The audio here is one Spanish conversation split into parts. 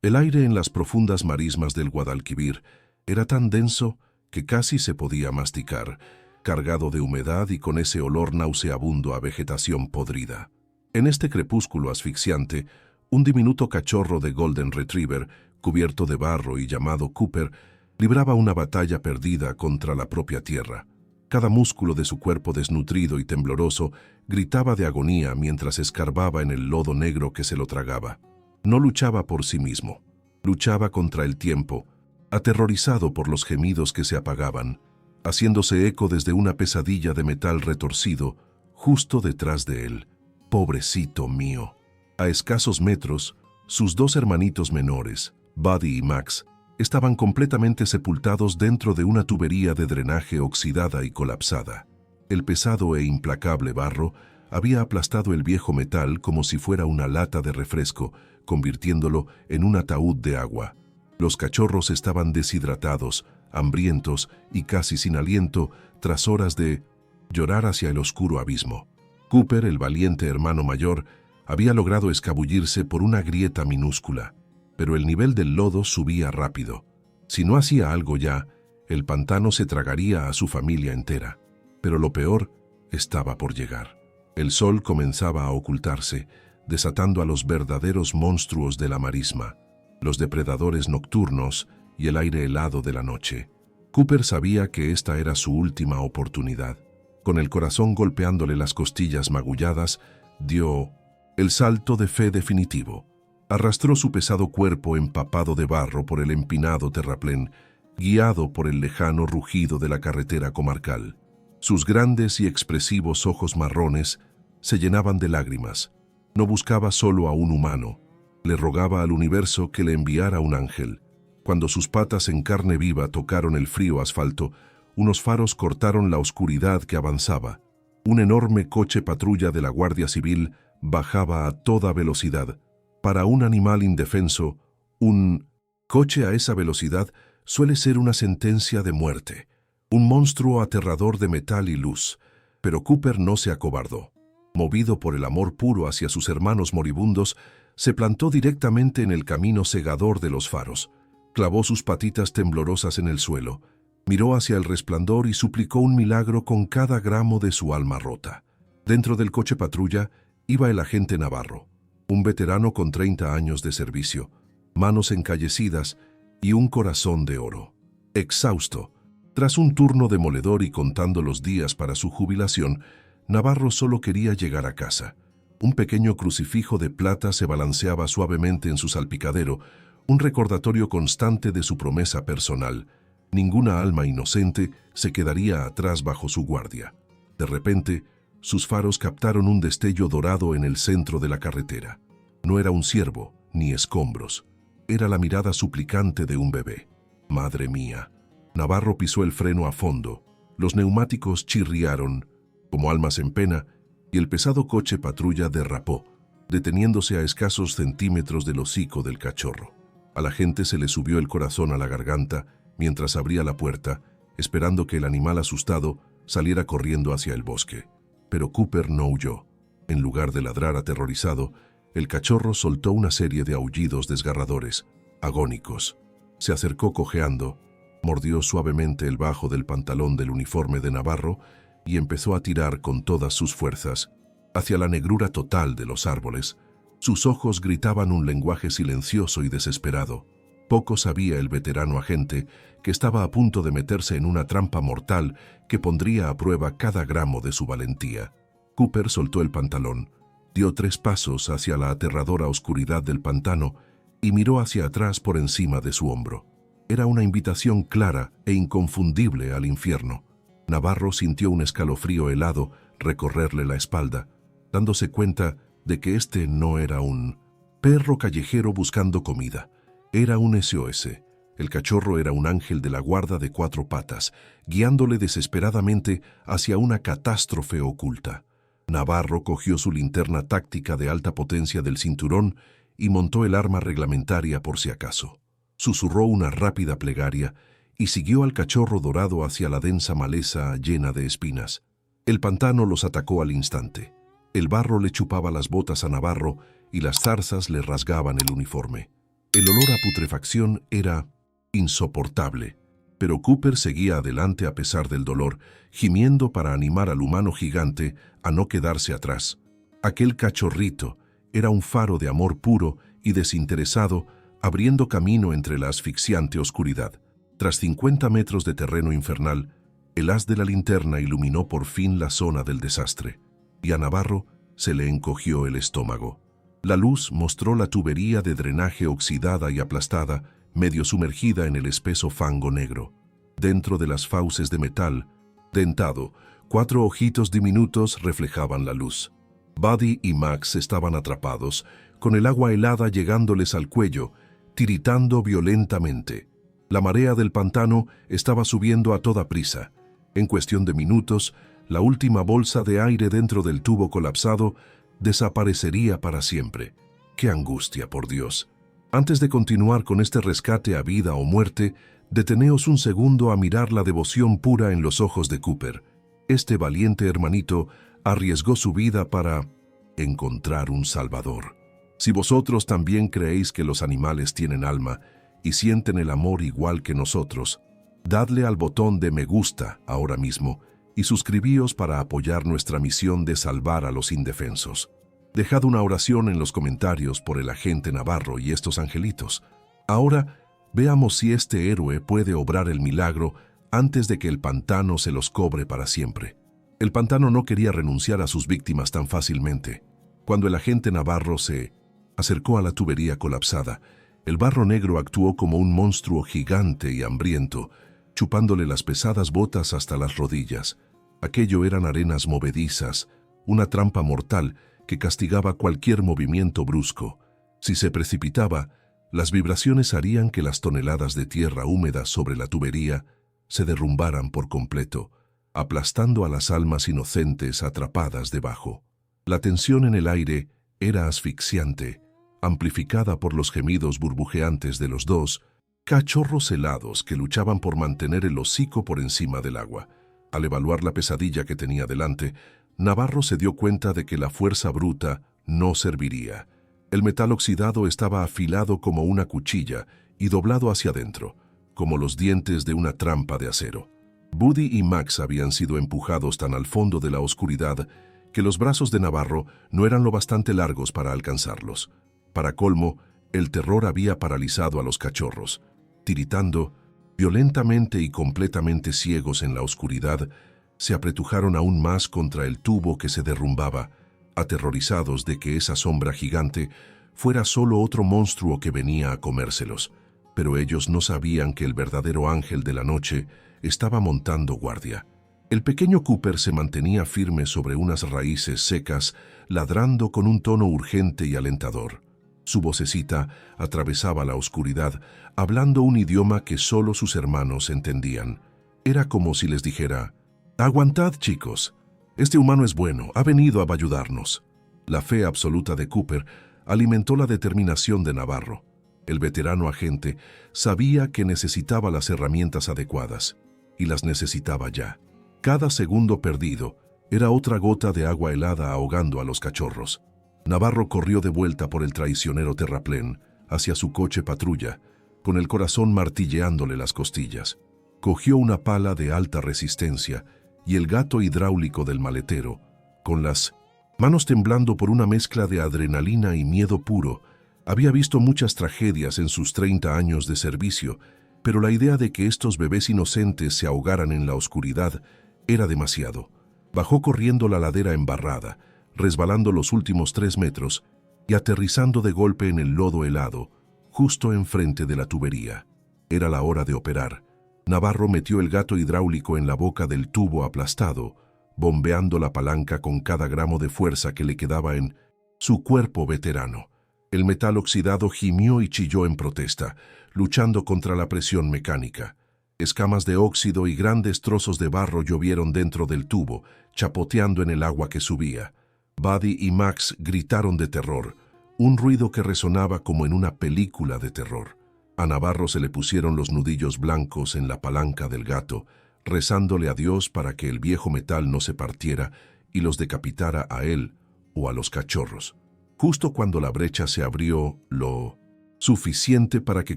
El aire en las profundas marismas del Guadalquivir era tan denso que casi se podía masticar, cargado de humedad y con ese olor nauseabundo a vegetación podrida. En este crepúsculo asfixiante, un diminuto cachorro de Golden Retriever, cubierto de barro y llamado Cooper, libraba una batalla perdida contra la propia tierra. Cada músculo de su cuerpo desnutrido y tembloroso gritaba de agonía mientras escarbaba en el lodo negro que se lo tragaba. No luchaba por sí mismo, luchaba contra el tiempo, aterrorizado por los gemidos que se apagaban, haciéndose eco desde una pesadilla de metal retorcido justo detrás de él. Pobrecito mío. A escasos metros, sus dos hermanitos menores, Buddy y Max, estaban completamente sepultados dentro de una tubería de drenaje oxidada y colapsada. El pesado e implacable barro había aplastado el viejo metal como si fuera una lata de refresco, convirtiéndolo en un ataúd de agua. Los cachorros estaban deshidratados, hambrientos y casi sin aliento tras horas de llorar hacia el oscuro abismo. Cooper, el valiente hermano mayor, había logrado escabullirse por una grieta minúscula, pero el nivel del lodo subía rápido. Si no hacía algo ya, el pantano se tragaría a su familia entera. Pero lo peor estaba por llegar. El sol comenzaba a ocultarse, desatando a los verdaderos monstruos de la marisma, los depredadores nocturnos y el aire helado de la noche. Cooper sabía que esta era su última oportunidad. Con el corazón golpeándole las costillas magulladas, dio el salto de fe definitivo. Arrastró su pesado cuerpo empapado de barro por el empinado terraplén, guiado por el lejano rugido de la carretera comarcal. Sus grandes y expresivos ojos marrones se llenaban de lágrimas. No buscaba solo a un humano, le rogaba al universo que le enviara un ángel. Cuando sus patas en carne viva tocaron el frío asfalto, unos faros cortaron la oscuridad que avanzaba. Un enorme coche patrulla de la Guardia Civil bajaba a toda velocidad. Para un animal indefenso, un coche a esa velocidad suele ser una sentencia de muerte, un monstruo aterrador de metal y luz. Pero Cooper no se acobardó. Movido por el amor puro hacia sus hermanos moribundos, se plantó directamente en el camino cegador de los faros. Clavó sus patitas temblorosas en el suelo, miró hacia el resplandor y suplicó un milagro con cada gramo de su alma rota. Dentro del coche patrulla iba el agente Navarro, un veterano con 30 años de servicio, manos encallecidas y un corazón de oro. Exhausto, tras un turno demoledor y contando los días para su jubilación, Navarro solo quería llegar a casa. Un pequeño crucifijo de plata se balanceaba suavemente en su salpicadero, un recordatorio constante de su promesa personal. Ninguna alma inocente se quedaría atrás bajo su guardia. De repente, sus faros captaron un destello dorado en el centro de la carretera. No era un ciervo, ni escombros. Era la mirada suplicante de un bebé. ¡Madre mía! Navarro pisó el freno a fondo. Los neumáticos chirriaron, como almas en pena, y el pesado coche patrulla derrapó, deteniéndose a escasos centímetros del hocico del cachorro. A la gente se le subió el corazón a la garganta mientras abría la puerta, esperando que el animal asustado saliera corriendo hacia el bosque. Pero Cooper no huyó. En lugar de ladrar aterrorizado, el cachorro soltó una serie de aullidos desgarradores, agónicos. Se acercó cojeando, mordió suavemente el bajo del pantalón del uniforme de Navarro y empezó a tirar con todas sus fuerzas hacia la negrura total de los árboles. Sus ojos gritaban un lenguaje silencioso y desesperado. Poco sabía el veterano agente que estaba a punto de meterse en una trampa mortal que pondría a prueba cada gramo de su valentía. Cooper soltó el pantalón, dio 3 pasos hacia la aterradora oscuridad del pantano y miró hacia atrás por encima de su hombro. Era una invitación clara e inconfundible al infierno. Navarro sintió un escalofrío helado recorrerle la espalda, dándose cuenta de que este no era un perro callejero buscando comida. Era un SOS. El cachorro era un ángel de la guarda de 4 patas, guiándole desesperadamente hacia una catástrofe oculta. Navarro cogió su linterna táctica de alta potencia del cinturón y montó el arma reglamentaria por si acaso. Susurró una rápida plegaria y siguió al cachorro dorado hacia la densa maleza llena de espinas. El pantano los atacó al instante. El barro le chupaba las botas a Navarro y las zarzas le rasgaban el uniforme. El olor a putrefacción era insoportable, pero Cooper seguía adelante a pesar del dolor, gimiendo para animar al humano gigante a no quedarse atrás. Aquel cachorrito era un faro de amor puro y desinteresado, abriendo camino entre la asfixiante oscuridad. Tras 50 metros de terreno infernal, el haz de la linterna iluminó por fin la zona del desastre, y a Navarro se le encogió el estómago. La luz mostró la tubería de drenaje oxidada y aplastada, medio sumergida en el espeso fango negro. Dentro de las fauces de metal, dentado, 4 ojitos diminutos reflejaban la luz. Buddy y Max estaban atrapados, con el agua helada llegándoles al cuello, tiritando violentamente. La marea del pantano estaba subiendo a toda prisa. En cuestión de minutos, la última bolsa de aire dentro del tubo colapsado desaparecería para siempre. ¡Qué angustia, por Dios! Antes de continuar con este rescate a vida o muerte, deteneos un segundo a mirar la devoción pura en los ojos de Cooper. Este valiente hermanito arriesgó su vida para encontrar un salvador. Si vosotros también creéis que los animales tienen alma y sienten el amor igual que nosotros, dadle al botón de me gusta ahora mismo y suscribíos para apoyar nuestra misión de salvar a los indefensos. Dejad una oración en los comentarios por el agente Navarro y estos angelitos. Ahora, veamos si este héroe puede obrar el milagro antes de que el pantano se los cobre para siempre. El pantano no quería renunciar a sus víctimas tan fácilmente. Cuando el agente Navarro se acercó a la tubería colapsada, el barro negro actuó como un monstruo gigante y hambriento, chupándole las pesadas botas hasta las rodillas. Aquello eran arenas movedizas, una trampa mortal que castigaba cualquier movimiento brusco. Si se precipitaba, las vibraciones harían que las toneladas de tierra húmeda sobre la tubería se derrumbaran por completo, aplastando a las almas inocentes atrapadas debajo. La tensión en el aire era asfixiante, amplificada por los gemidos burbujeantes de los 2 cachorros helados que luchaban por mantener el hocico por encima del agua. Al evaluar la pesadilla que tenía delante, Navarro se dio cuenta de que la fuerza bruta no serviría. El metal oxidado estaba afilado como una cuchilla y doblado hacia adentro, como los dientes de una trampa de acero. Buddy y Max habían sido empujados tan al fondo de la oscuridad que los brazos de Navarro no eran lo bastante largos para alcanzarlos. Para colmo, el terror había paralizado a los cachorros. Tiritando, violentamente y completamente ciegos en la oscuridad, se apretujaron aún más contra el tubo que se derrumbaba, aterrorizados de que esa sombra gigante fuera solo otro monstruo que venía a comérselos. Pero ellos no sabían que el verdadero ángel de la noche estaba montando guardia. El pequeño Cooper se mantenía firme sobre unas raíces secas, ladrando con un tono urgente y alentador. Su vocecita atravesaba la oscuridad, hablando un idioma que solo sus hermanos entendían. Era como si les dijera: «Aguantad, chicos. Este humano es bueno, ha venido a ayudarnos». La fe absoluta de Cooper alimentó la determinación de Navarro. El veterano agente sabía que necesitaba las herramientas adecuadas, y las necesitaba ya. Cada segundo perdido era otra gota de agua helada ahogando a los cachorros. Navarro corrió de vuelta por el traicionero terraplén hacia su coche patrulla, con el corazón martilleándole las costillas. Cogió una pala de alta resistencia y el gato hidráulico del maletero, con las manos temblando por una mezcla de adrenalina y miedo puro. Había visto muchas tragedias en sus 30 años de servicio, pero la idea de que estos bebés inocentes se ahogaran en la oscuridad era demasiado. Bajó corriendo la ladera embarrada, resbalando los últimos 3 metros y aterrizando de golpe en el lodo helado, justo enfrente de la tubería. Era la hora de operar. Navarro metió el gato hidráulico en la boca del tubo aplastado, bombeando la palanca con cada gramo de fuerza que le quedaba en su cuerpo veterano. El metal oxidado gimió y chilló en protesta, luchando contra la presión mecánica. Escamas de óxido y grandes trozos de barro llovieron dentro del tubo, chapoteando en el agua que subía. Buddy y Max gritaron de terror, un ruido que resonaba como en una película de terror. A Navarro se le pusieron los nudillos blancos en la palanca del gato, rezándole a Dios para que el viejo metal no se partiera y los decapitara a él o a los cachorros. Justo cuando la brecha se abrió, lo suficiente para que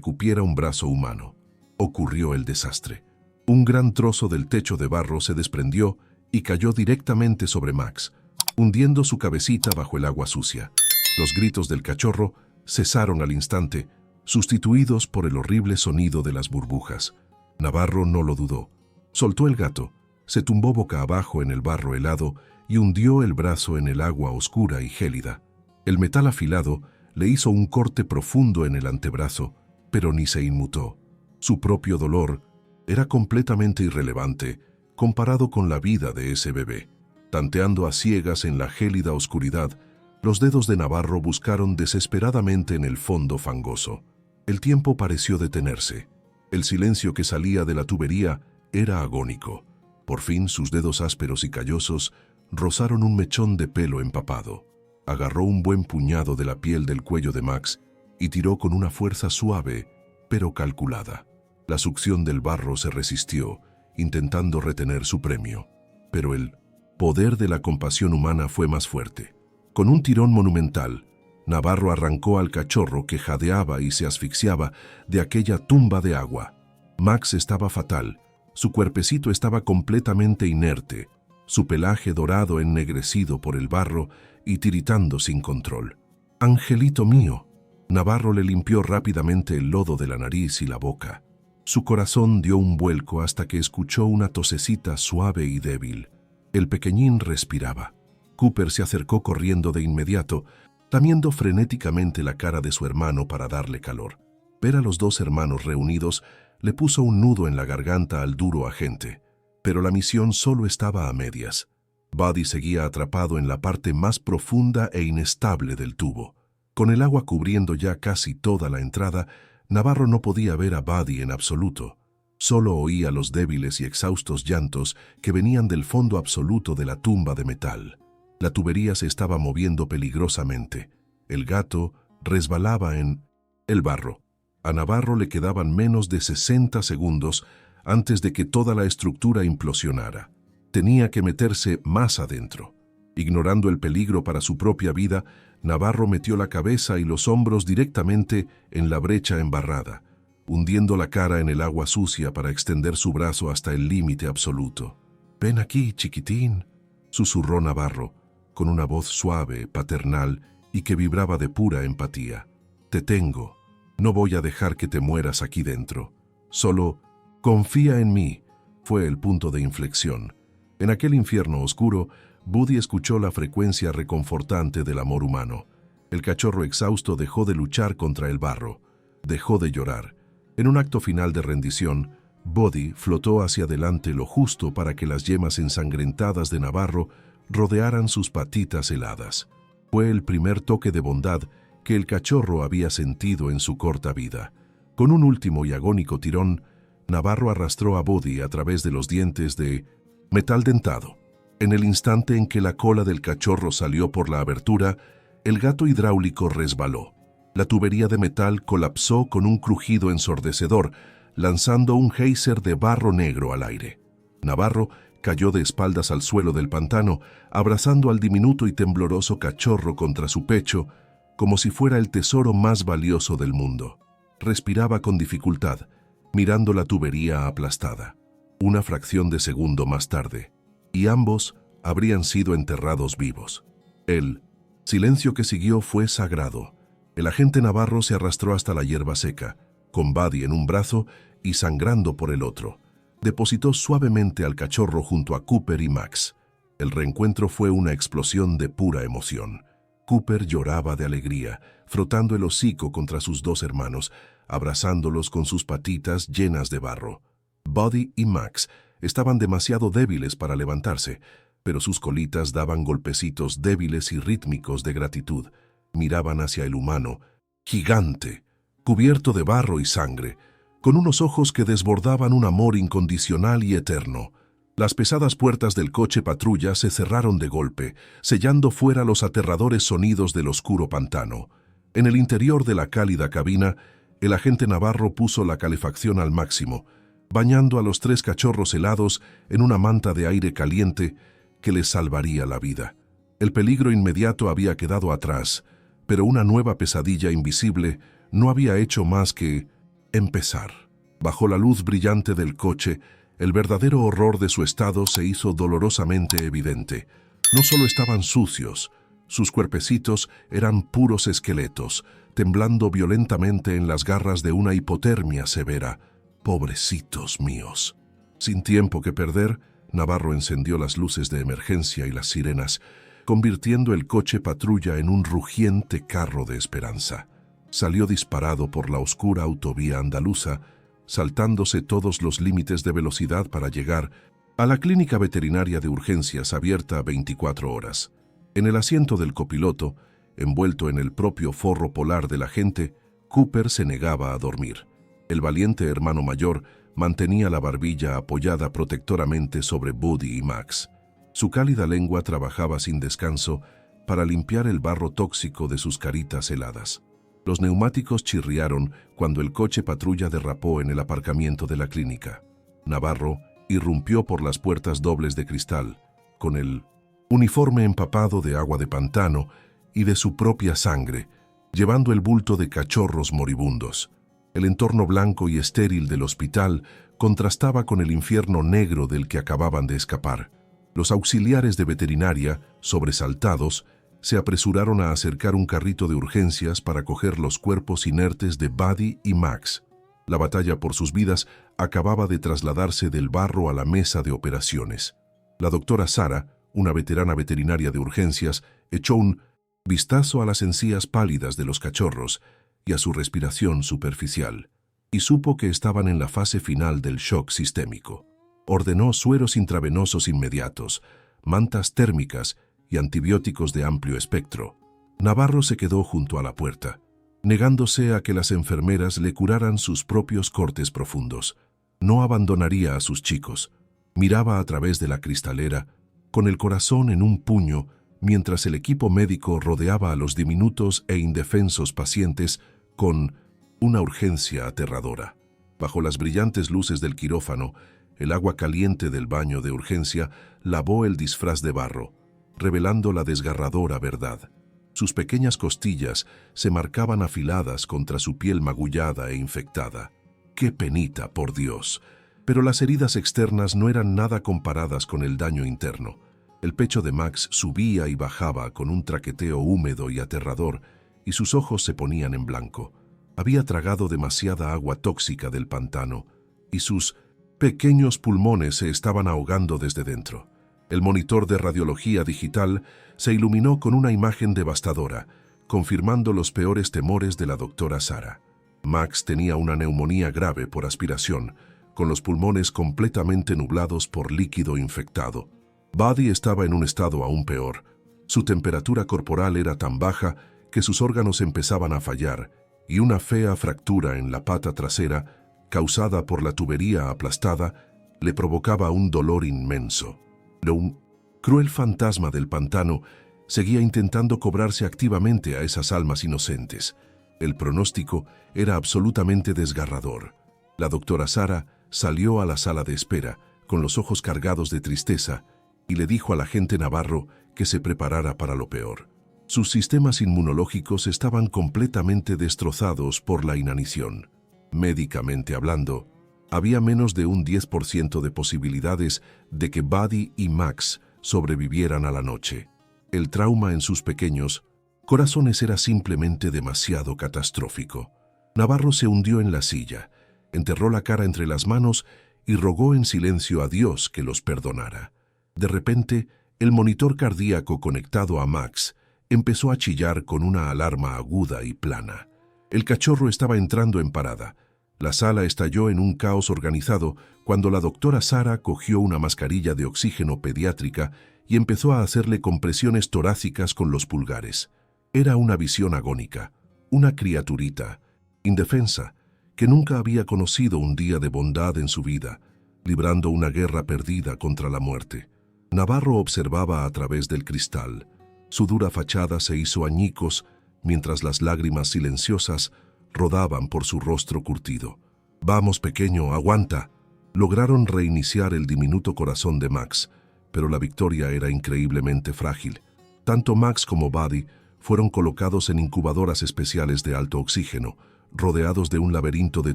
cupiera un brazo humano. Ocurrió el desastre. Un gran trozo del techo de barro se desprendió y cayó directamente sobre Max, hundiendo su cabecita bajo el agua sucia. Los gritos del cachorro cesaron al instante, sustituidos por el horrible sonido de las burbujas. Navarro no lo dudó. Soltó el gato, se tumbó boca abajo en el barro helado y hundió el brazo en el agua oscura y gélida. El metal afilado le hizo un corte profundo en el antebrazo, pero ni se inmutó. Su propio dolor era completamente irrelevante comparado con la vida de ese bebé. Tanteando a ciegas en la gélida oscuridad, los dedos de Navarro buscaron desesperadamente en el fondo fangoso. El tiempo pareció detenerse. El silencio que salía de la tubería era agónico. Por fin sus dedos ásperos y callosos rozaron un mechón de pelo empapado. Agarró un buen puñado de la piel del cuello de Max y tiró con una fuerza suave, pero calculada. La succión del barro se resistió, intentando retener su premio. Pero el poder de la compasión humana fue más fuerte. Con un tirón monumental, Navarro arrancó al cachorro que jadeaba y se asfixiaba de aquella tumba de agua. Max estaba fatal. Su cuerpecito estaba completamente inerte, su pelaje dorado ennegrecido por el barro y tiritando sin control. «Angelito mío». Navarro le limpió rápidamente el lodo de la nariz y la boca. Su corazón dio un vuelco hasta que escuchó una tosecita suave y débil. El pequeñín respiraba. Cooper se acercó corriendo de inmediato, lamiendo frenéticamente la cara de su hermano para darle calor. Ver a los dos hermanos reunidos le puso un nudo en la garganta al duro agente, pero la misión solo estaba a medias. Buddy seguía atrapado en la parte más profunda e inestable del tubo. Con el agua cubriendo ya casi toda la entrada, Navarro no podía ver a Buddy en absoluto. Solo oía los débiles y exhaustos llantos que venían del fondo absoluto de la tumba de metal. La tubería se estaba moviendo peligrosamente. El gato resbalaba en el barro. A Navarro le quedaban menos de 60 segundos antes de que toda la estructura implosionara. Tenía que meterse más adentro. Ignorando el peligro para su propia vida, Navarro metió la cabeza y los hombros directamente en la brecha embarrada, hundiendo la cara en el agua sucia para extender su brazo hasta el límite absoluto. «Ven aquí, chiquitín», susurró Navarro, con una voz suave, paternal y que vibraba de pura empatía. «Te tengo. No voy a dejar que te mueras aquí dentro. Solo confía en mí», fue el punto de inflexión. En aquel infierno oscuro, Buddy escuchó la frecuencia reconfortante del amor humano. El cachorro exhausto dejó de luchar contra el barro. Dejó de llorar. En un acto final de rendición, Buddy flotó hacia adelante lo justo para que las yemas ensangrentadas de Navarro rodearan sus patitas heladas. Fue el primer toque de bondad que el cachorro había sentido en su corta vida. Con un último y agónico tirón, Navarro arrastró a Buddy a través de los dientes de metal dentado. En el instante en que la cola del cachorro salió por la abertura, el gato hidráulico resbaló. La tubería de metal colapsó con un crujido ensordecedor, lanzando un geyser de barro negro al aire. Navarro cayó de espaldas al suelo del pantano, abrazando al diminuto y tembloroso cachorro contra su pecho, como si fuera el tesoro más valioso del mundo. Respiraba con dificultad, mirando la tubería aplastada. Una fracción de segundo más tarde, y ambos habrían sido enterrados vivos. El silencio que siguió fue sagrado. El agente Navarro se arrastró hasta la hierba seca, con Buddy en un brazo y sangrando por el otro. Depositó suavemente al cachorro junto a Cooper y Max. El reencuentro fue una explosión de pura emoción. Cooper lloraba de alegría, frotando el hocico contra sus dos hermanos, abrazándolos con sus patitas llenas de barro. Buddy y Max estaban demasiado débiles para levantarse, pero sus colitas daban golpecitos débiles y rítmicos de gratitud. Miraban hacia el humano, gigante, cubierto de barro y sangre, con unos ojos que desbordaban un amor incondicional y eterno. Las pesadas puertas del coche patrulla se cerraron de golpe, sellando fuera los aterradores sonidos del oscuro pantano. En el interior de la cálida cabina, el agente Navarro puso la calefacción al máximo, bañando a los tres cachorros helados en una manta de aire caliente que les salvaría la vida. El peligro inmediato había quedado atrás, pero una nueva pesadilla invisible no había hecho más que empezar. Bajo la luz brillante del coche, el verdadero horror de su estado se hizo dolorosamente evidente. No solo estaban sucios, sus cuerpecitos eran puros esqueletos, temblando violentamente en las garras de una hipotermia severa. Pobrecitos míos. Sin tiempo que perder, Navarro encendió las luces de emergencia y las sirenas, convirtiendo el coche patrulla en un rugiente carro de esperanza. Salió disparado por la oscura autovía andaluza, saltándose todos los límites de velocidad para llegar a la clínica veterinaria de urgencias abierta 24 horas. En el asiento del copiloto, envuelto en el propio forro polar del agente, Cooper se negaba a dormir. El valiente hermano mayor mantenía la barbilla apoyada protectoramente sobre Buddy y Max. Su cálida lengua trabajaba sin descanso para limpiar el barro tóxico de sus caritas heladas. Los neumáticos chirriaron cuando el coche patrulla derrapó en el aparcamiento de la clínica. Navarro irrumpió por las puertas dobles de cristal, con el uniforme empapado de agua de pantano y de su propia sangre, llevando el bulto de cachorros moribundos. El entorno blanco y estéril del hospital contrastaba con el infierno negro del que acababan de escapar. Los auxiliares de veterinaria, sobresaltados, se apresuraron a acercar un carrito de urgencias para coger los cuerpos inertes de Buddy y Max. La batalla por sus vidas acababa de trasladarse del barro a la mesa de operaciones. La doctora Sarah, una veterana veterinaria de urgencias, echó un vistazo a las encías pálidas de los cachorros y a su respiración superficial, y supo que estaban en la fase final del shock sistémico. Ordenó sueros intravenosos inmediatos, mantas térmicas y antibióticos de amplio espectro. Navarro se quedó junto a la puerta, negándose a que las enfermeras le curaran sus propios cortes profundos. No abandonaría a sus chicos. Miraba a través de la cristalera, con el corazón en un puño, mientras el equipo médico rodeaba a los diminutos e indefensos pacientes con una urgencia aterradora. Bajo las brillantes luces del quirófano, el agua caliente del baño de urgencia lavó el disfraz de barro, revelando la desgarradora verdad. Sus pequeñas costillas se marcaban afiladas contra su piel magullada e infectada. ¡Qué penita, por Dios! Pero las heridas externas no eran nada comparadas con el daño interno. El pecho de Max subía y bajaba con un traqueteo húmedo y aterrador, y sus ojos se ponían en blanco. Había tragado demasiada agua tóxica del pantano, y sus pequeños pulmones se estaban ahogando desde dentro. El monitor de radiología digital se iluminó con una imagen devastadora, confirmando los peores temores de la doctora Sarah. Max tenía una neumonía grave por aspiración, con los pulmones completamente nublados por líquido infectado. Buddy estaba en un estado aún peor. Su temperatura corporal era tan baja que sus órganos empezaban a fallar, y una fea fractura en la pata trasera, causada por la tubería aplastada, le provocaba un dolor inmenso. Un cruel fantasma del pantano seguía intentando cobrarse activamente a esas almas inocentes. El pronóstico era absolutamente desgarrador. La doctora Sarah salió a la sala de espera, con los ojos cargados de tristeza, y le dijo al agente Navarro que se preparara para lo peor. Sus sistemas inmunológicos estaban completamente destrozados por la inanición. Médicamente hablando, había menos de un 10% de posibilidades de que Buddy y Max sobrevivieran a la noche. El trauma en sus pequeños corazones era simplemente demasiado catastrófico. Navarro se hundió en la silla, enterró la cara entre las manos y rogó en silencio a Dios que los perdonara. De repente, el monitor cardíaco conectado a Max empezó a chillar con una alarma aguda y plana. El cachorro estaba entrando en parada. La sala estalló en un caos organizado cuando la doctora Sarah cogió una mascarilla de oxígeno pediátrica y empezó a hacerle compresiones torácicas con los pulgares. Era una visión agónica, una criaturita, indefensa, que nunca había conocido un día de bondad en su vida, librando una guerra perdida contra la muerte. Navarro observaba a través del cristal. Su dura fachada se hizo añicos mientras las lágrimas silenciosas rodaban por su rostro curtido. «Vamos, pequeño, aguanta». Lograron reiniciar el diminuto corazón de Max, pero la victoria era increíblemente frágil. Tanto Max como Buddy fueron colocados en incubadoras especiales de alto oxígeno, rodeados de un laberinto de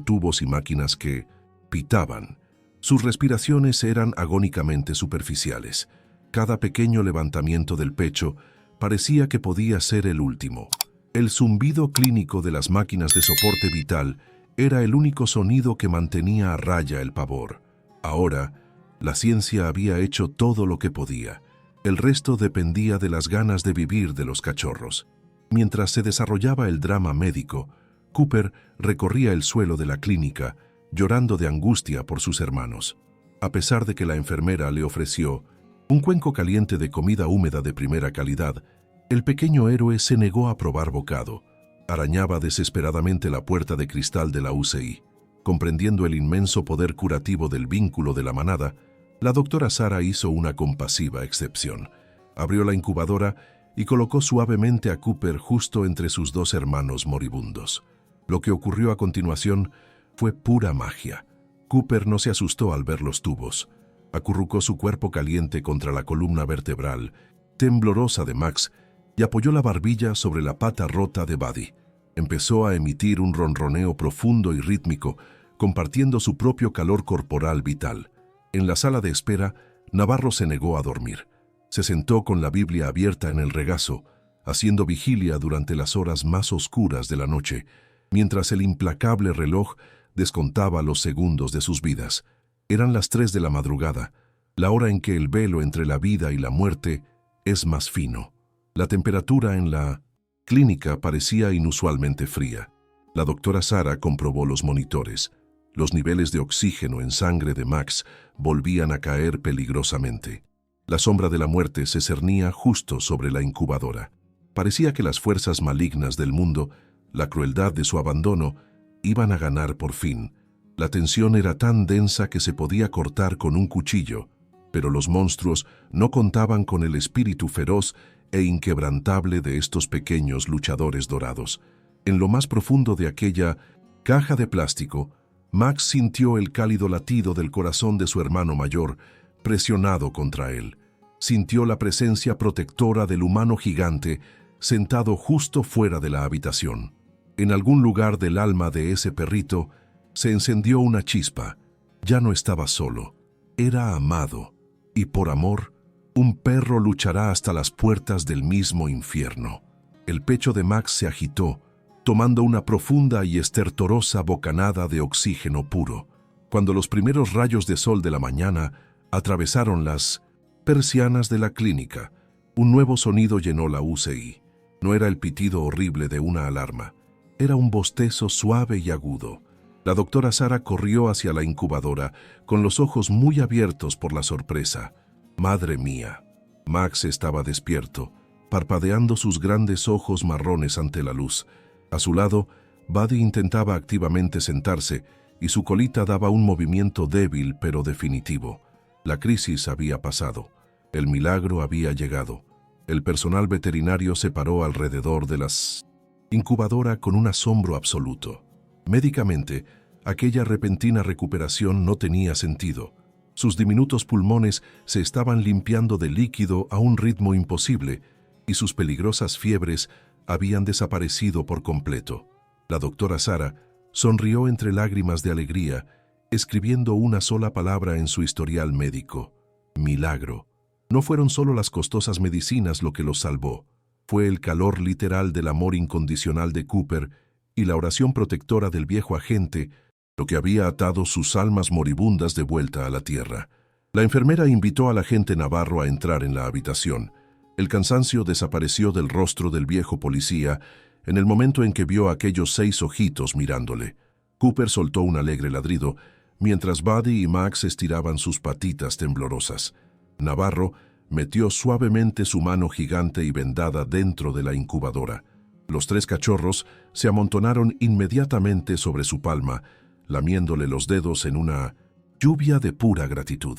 tubos y máquinas que pitaban. Sus respiraciones eran agónicamente superficiales. Cada pequeño levantamiento del pecho parecía que podía ser el último. El zumbido clínico de las máquinas de soporte vital era el único sonido que mantenía a raya el pavor. Ahora, la ciencia había hecho todo lo que podía. El resto dependía de las ganas de vivir de los cachorros. Mientras se desarrollaba el drama médico, Cooper recorría el suelo de la clínica, llorando de angustia por sus hermanos. A pesar de que la enfermera le ofreció un cuenco caliente de comida húmeda de primera calidad, el pequeño héroe se negó a probar bocado. Arañaba desesperadamente la puerta de cristal de la UCI. Comprendiendo el inmenso poder curativo del vínculo de la manada, la doctora Sarah hizo una compasiva excepción. Abrió la incubadora y colocó suavemente a Cooper justo entre sus dos hermanos moribundos. Lo que ocurrió a continuación fue pura magia. Cooper no se asustó al ver los tubos. Acurrucó su cuerpo caliente contra la columna vertebral, temblorosa de Max, y apoyó la barbilla sobre la pata rota de Buddy. Empezó a emitir un ronroneo profundo y rítmico, compartiendo su propio calor corporal vital. En la sala de espera, Navarro se negó a dormir. Se sentó con la Biblia abierta en el regazo, haciendo vigilia durante las horas más oscuras de la noche, mientras el implacable reloj descontaba los segundos de sus vidas. Eran las 3 de la madrugada, la hora en que el velo entre la vida y la muerte es más fino. La temperatura en la clínica parecía inusualmente fría. La doctora Sarah comprobó los monitores. Los niveles de oxígeno en sangre de Max volvían a caer peligrosamente. La sombra de la muerte se cernía justo sobre la incubadora. Parecía que las fuerzas malignas del mundo, la crueldad de su abandono, iban a ganar por fin. La tensión era tan densa que se podía cortar con un cuchillo, pero los monstruos no contaban con el espíritu feroz e inquebrantable de estos pequeños luchadores dorados. En lo más profundo de aquella caja de plástico, Max sintió el cálido latido del corazón de su hermano mayor, presionado contra él. Sintió la presencia protectora del humano gigante sentado justo fuera de la habitación. En algún lugar del alma de ese perrito se encendió una chispa. Ya no estaba solo, era amado, y por amor, un perro luchará hasta las puertas del mismo infierno. El pecho de Max se agitó, tomando una profunda y estertorosa bocanada de oxígeno puro. Cuando los primeros rayos de sol de la mañana atravesaron las persianas de la clínica, un nuevo sonido llenó la UCI. No era el pitido horrible de una alarma, era un bostezo suave y agudo. La doctora Sarah corrió hacia la incubadora, con los ojos muy abiertos por la sorpresa. ¡Madre mía! Max estaba despierto, parpadeando sus grandes ojos marrones ante la luz. A su lado, Buddy intentaba activamente sentarse y su colita daba un movimiento débil pero definitivo. La crisis había pasado. El milagro había llegado. El personal veterinario se paró alrededor de la incubadora con un asombro absoluto. Médicamente, aquella repentina recuperación no tenía sentido. Sus diminutos pulmones se estaban limpiando de líquido a un ritmo imposible y sus peligrosas fiebres habían desaparecido por completo. La doctora Sarah sonrió entre lágrimas de alegría, escribiendo una sola palabra en su historial médico: milagro. No fueron solo las costosas medicinas lo que los salvó, fue el calor literal del amor incondicional de Cooper y la oración protectora del viejo agente lo que había atado sus almas moribundas de vuelta a la tierra. La enfermera invitó al agente Navarro a entrar en la habitación. El cansancio desapareció del rostro del viejo policía en el momento en que vio aquellos 6 ojitos mirándole. Cooper soltó un alegre ladrido, mientras Buddy y Max estiraban sus patitas temblorosas. Navarro metió suavemente su mano gigante y vendada dentro de la incubadora. Los 3 cachorros se amontonaron inmediatamente sobre su palma, lamiéndole los dedos en una lluvia de pura gratitud.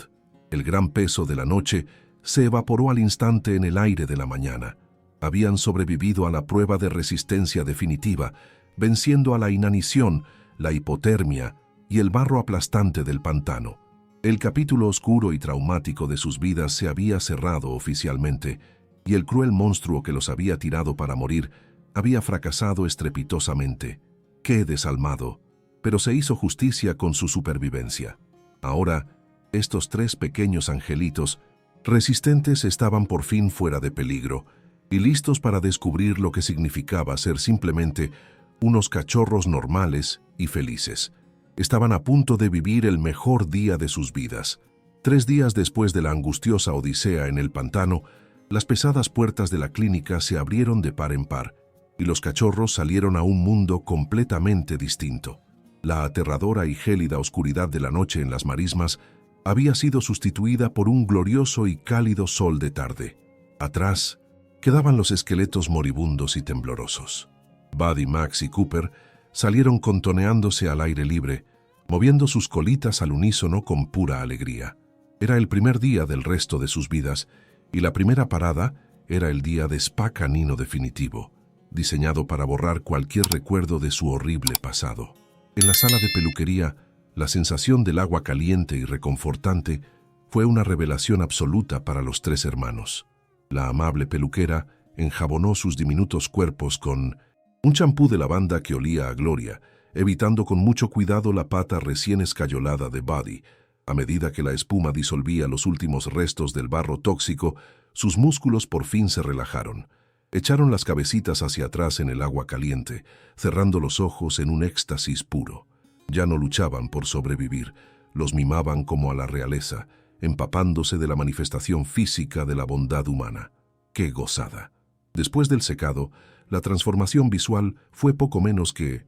El gran peso de la noche se evaporó al instante en el aire de la mañana. Habían sobrevivido a la prueba de resistencia definitiva, venciendo a la inanición, la hipotermia y el barro aplastante del pantano. El capítulo oscuro y traumático de sus vidas se había cerrado oficialmente, y el cruel monstruo que los había tirado para morir había fracasado estrepitosamente. Qué desalmado, pero se hizo justicia con su supervivencia. Ahora, estos 3 pequeños angelitos resistentes estaban por fin fuera de peligro y listos para descubrir lo que significaba ser simplemente unos cachorros normales y felices. Estaban a punto de vivir el mejor día de sus vidas. 3 días después de la angustiosa odisea en el pantano, las pesadas puertas de la clínica se abrieron de par en par y los cachorros salieron a un mundo completamente distinto. La aterradora y gélida oscuridad de la noche en las marismas había sido sustituida por un glorioso y cálido sol de tarde. Atrás quedaban los esqueletos moribundos y temblorosos. Buddy, Max y Cooper salieron contoneándose al aire libre, moviendo sus colitas al unísono con pura alegría. Era el primer día del resto de sus vidas, y la primera parada era el día de spa canino definitivo, diseñado para borrar cualquier recuerdo de su horrible pasado. En la sala de peluquería, la sensación del agua caliente y reconfortante fue una revelación absoluta para los 3 hermanos. La amable peluquera enjabonó sus diminutos cuerpos con un champú de lavanda que olía a gloria, evitando con mucho cuidado la pata recién escayolada de Buddy. A medida que la espuma disolvía los últimos restos del barro tóxico, sus músculos por fin se relajaron. Echaron las cabecitas hacia atrás en el agua caliente, cerrando los ojos en un éxtasis puro. Ya no luchaban por sobrevivir, los mimaban como a la realeza, empapándose de la manifestación física de la bondad humana. ¡Qué gozada! Después del secado, la transformación visual fue poco menos que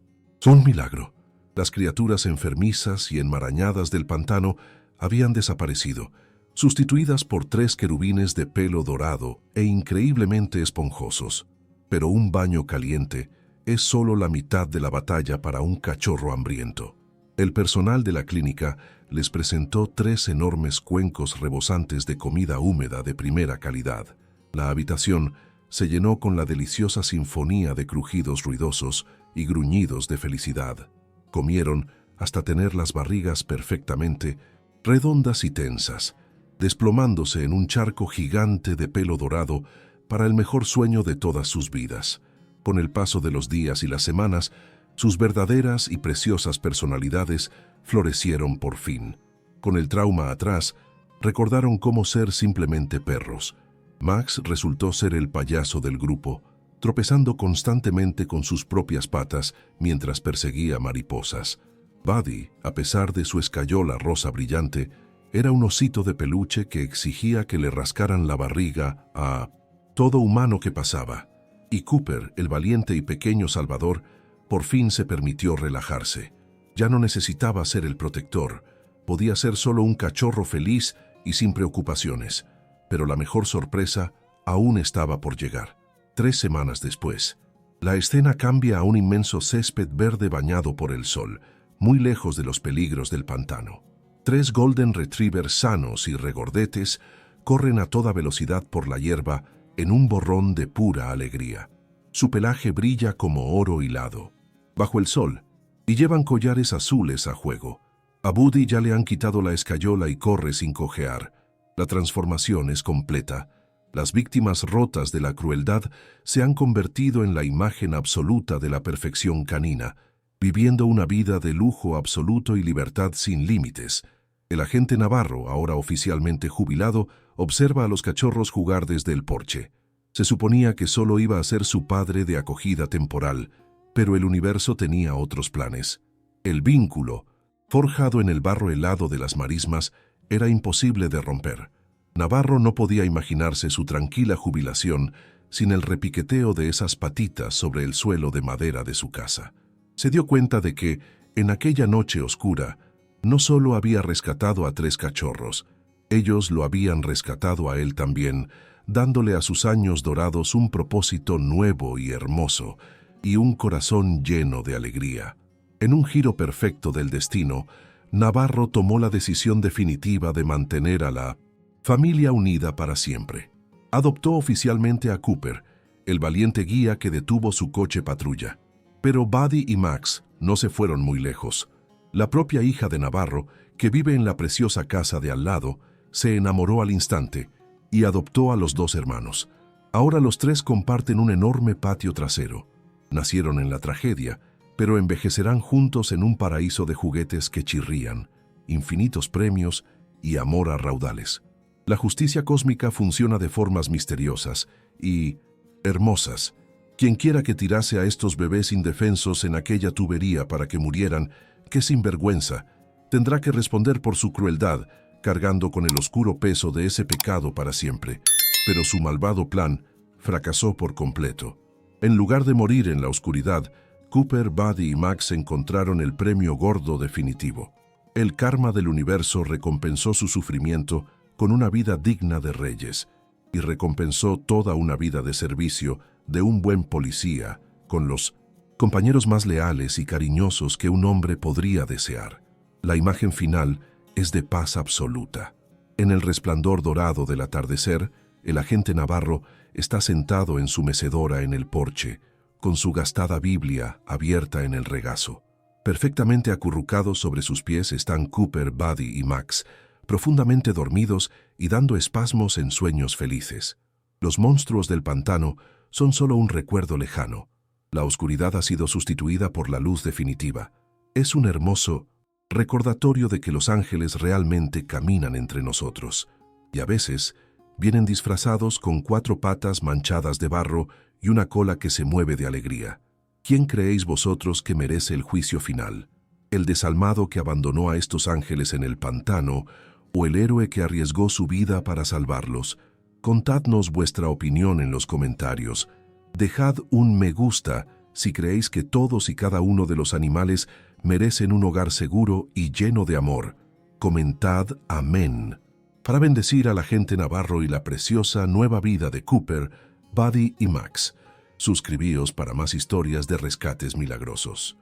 un milagro. Las criaturas enfermizas y enmarañadas del pantano habían desaparecido, sustituidas por 3 querubines de pelo dorado e increíblemente esponjosos. Pero un baño caliente es solo la mitad de la batalla para un cachorro hambriento. El personal de la clínica les presentó 3 enormes cuencos rebosantes de comida húmeda de primera calidad. La habitación se llenó con la deliciosa sinfonía de crujidos ruidosos y gruñidos de felicidad. Comieron hasta tener las barrigas perfectamente redondas y tensas, desplomándose en un charco gigante de pelo dorado para el mejor sueño de todas sus vidas. Con el paso de los días y las semanas, sus verdaderas y preciosas personalidades florecieron por fin. Con el trauma atrás, recordaron cómo ser simplemente perros. Max resultó ser el payaso del grupo, tropezando constantemente con sus propias patas mientras perseguía mariposas. Buddy, a pesar de su escayola rosa brillante, era un osito de peluche que exigía que le rascaran la barriga a todo humano que pasaba. Y Cooper, el valiente y pequeño salvador, por fin se permitió relajarse. Ya no necesitaba ser el protector, podía ser solo un cachorro feliz y sin preocupaciones. Pero la mejor sorpresa aún estaba por llegar. 3 semanas después, la escena cambia a un inmenso césped verde bañado por el sol, muy lejos de los peligros del pantano. 3 Golden Retrievers sanos y regordetes corren a toda velocidad por la hierba en un borrón de pura alegría. Su pelaje brilla como oro hilado, bajo el sol, y llevan collares azules a juego. A Buddy ya le han quitado la escayola y corre sin cojear. La transformación es completa. Las víctimas rotas de la crueldad se han convertido en la imagen absoluta de la perfección canina, viviendo una vida de lujo absoluto y libertad sin límites. El agente Navarro, ahora oficialmente jubilado, observa a los cachorros jugar desde el porche. Se suponía que solo iba a ser su padre de acogida temporal, pero el universo tenía otros planes. El vínculo, forjado en el barro helado de las marismas, era imposible de romper. Navarro no podía imaginarse su tranquila jubilación sin el repiqueteo de esas patitas sobre el suelo de madera de su casa. Se dio cuenta de que, en aquella noche oscura, no solo había rescatado a 3 cachorros, ellos lo habían rescatado a él también, dándole a sus años dorados un propósito nuevo y hermoso, y un corazón lleno de alegría. En un giro perfecto del destino, Navarro tomó la decisión definitiva de mantener a la familia unida para siempre. Adoptó oficialmente a Cooper, el valiente guía que detuvo su coche patrulla. Pero Buddy y Max no se fueron muy lejos. La propia hija de Navarro, que vive en la preciosa casa de al lado, se enamoró al instante y adoptó a los 2 hermanos. Ahora los 3 comparten un enorme patio trasero. Nacieron en la tragedia, pero envejecerán juntos en un paraíso de juguetes que chirrían, infinitos premios y amor a raudales. La justicia cósmica funciona de formas misteriosas y hermosas. Quienquiera que tirase a estos bebés indefensos en aquella tubería para que murieran, qué sinvergüenza, tendrá que responder por su crueldad, cargando con el oscuro peso de ese pecado para siempre. Pero su malvado plan fracasó por completo. En lugar de morir en la oscuridad, Cooper, Buddy y Max encontraron el premio gordo definitivo. El karma del universo recompensó su sufrimiento con una vida digna de reyes y recompensó toda una vida de servicio de un buen policía con los compañeros más leales y cariñosos que un hombre podría desear. La imagen final es de paz absoluta. En el resplandor dorado del atardecer, el agente Navarro está sentado en su mecedora en el porche, con su gastada Biblia abierta en el regazo. Perfectamente acurrucados sobre sus pies están Cooper, Buddy y Max, profundamente dormidos y dando espasmos en sueños felices. Los monstruos del pantano son solo un recuerdo lejano. La oscuridad ha sido sustituida por la luz definitiva. Es un hermoso recordatorio de que los ángeles realmente caminan entre nosotros, y a veces vienen disfrazados con 4 patas manchadas de barro y una cola que se mueve de alegría. ¿Quién creéis vosotros que merece el juicio final? ¿El desalmado que abandonó a estos ángeles en el pantano o el héroe que arriesgó su vida para salvarlos? Contadnos vuestra opinión en los comentarios. Dejad un me gusta si creéis que todos y cada uno de los animales merecen un hogar seguro y lleno de amor. Comentad amén. Para bendecir a la agente Navarro y la preciosa nueva vida de Cooper, Buddy y Max. Suscribíos para más historias de rescates milagrosos.